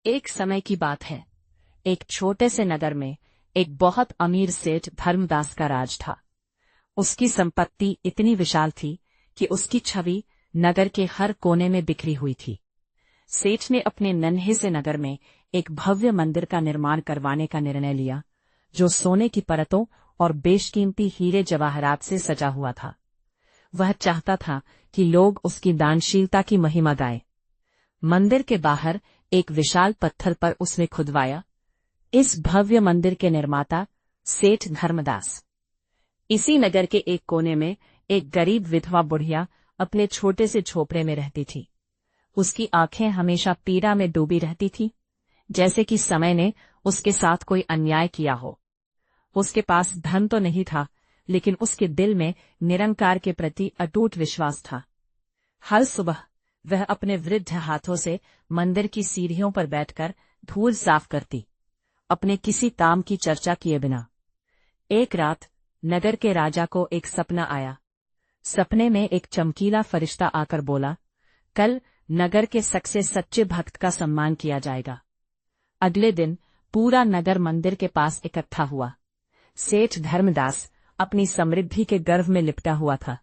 एक समय की बात है। एक छोटे से नगर में एक बहुत अमीर सेठ धर्मदास का राज था। उसकी संपत्ति इतनी विशाल थी कि उसकी छवि नगर के हर कोने में बिखरी हुई थी। सेठ ने अपने नन्हे से नगर में एक भव्य मंदिर का निर्माण करवाने का निर्णय लिया, जो सोने की परतों और बेशकीमती हीरे जवाहरात से सजा हुआ था। वह चाहता था कि लोग उसकी दानशीलता की महिमा गाएं। मंदिर के बाहर एक विशाल पत्थर पर उसने खुदवाया, इस भव्य मंदिर के निर्माता सेठ धर्मदास। इसी नगर के एक कोने में एक गरीब विधवा बुढ़िया अपने छोटे से झोपड़े में रहती थी। उसकी आंखें हमेशा पीड़ा में डूबी रहती थीं, जैसे कि समय ने उसके साथ कोई अन्याय किया हो। उसके पास धन तो नहीं था, लेकिन उसके दिल में निरंकार के प्रति अटूट विश्वास था। हर सुबह वह अपने वृद्ध हाथों से मंदिर की सीढ़ियों पर बैठकर धूल साफ करती, अपने किसी काम की चर्चा किए बिना। एक रात नगर के राजा को एक सपना आया। सपने में एक चमकीला फरिश्ता आकर बोला, कल नगर के सबसे सच्चे भक्त का सम्मान किया जाएगा। अगले दिन पूरा नगर मंदिर के पास इकट्ठा हुआ। सेठ धर्मदास अपनी समृद्धि के गर्व में लिपटा हुआ था।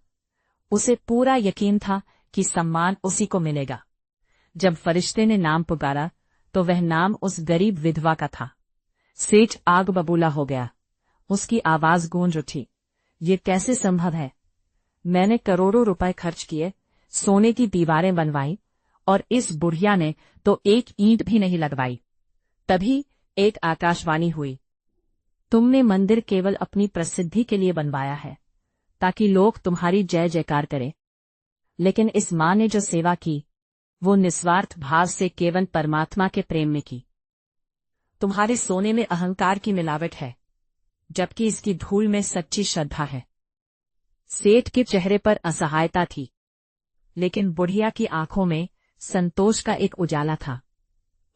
उसे पूरा यकीन था कि सम्मान उसी को मिलेगा। जब फरिश्ते ने नाम पुकारा तो वह नाम उस गरीब विधवा का था। सेठ आग बबूला हो गया। उसकी आवाज गूंज उठी, ये कैसे संभव है? मैंने करोड़ों रुपए खर्च किए, सोने की दीवारें बनवाई, और इस बुढ़िया ने तो एक ईंट भी नहीं लगवाई। तभी एक आकाशवाणी हुई, तुमने मंदिर केवल अपनी प्रसिद्धि के लिए बनवाया है, ताकि लोग तुम्हारी जय जयकार करें। लेकिन इस मां ने जो सेवा की, वो निस्वार्थ भाव से केवल परमात्मा के प्रेम में की। तुम्हारे सोने में अहंकार की मिलावट है, जबकि इसकी धूल में सच्ची श्रद्धा है। सेठ के चेहरे पर असहायता थी, लेकिन बुढ़िया की आंखों में संतोष का एक उजाला था।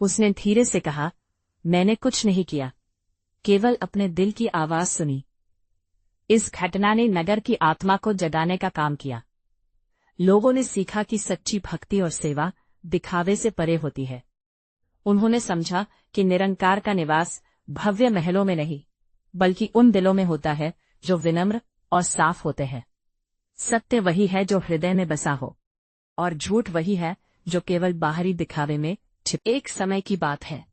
उसने धीरे से कहा, मैंने कुछ नहीं किया, केवल अपने दिल की आवाज सुनी। इस घटना ने नगर की आत्मा को जगाने का काम किया। लोगों ने सीखा कि सच्ची भक्ति और सेवा दिखावे से परे होती है। उन्होंने समझा कि निरंकार का निवास भव्य महलों में नहीं, बल्कि उन दिलों में होता है जो विनम्र और साफ होते हैं। सत्य वही है जो हृदय में बसा हो, और झूठ वही है जो केवल बाहरी दिखावे में छिप। एक समय की बात है।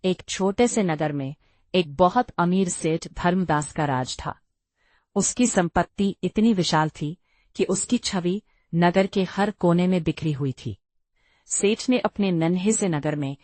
एक छोटे से नगर में एक बहुत अमीर सेठ धर्मदास का राज था। उसकी संपत्ति इतनी विशाल थी कि उसकी छवि नगर के हर कोने में बिखरी हुई थी। सेठ ने अपने नन्हे से नगर में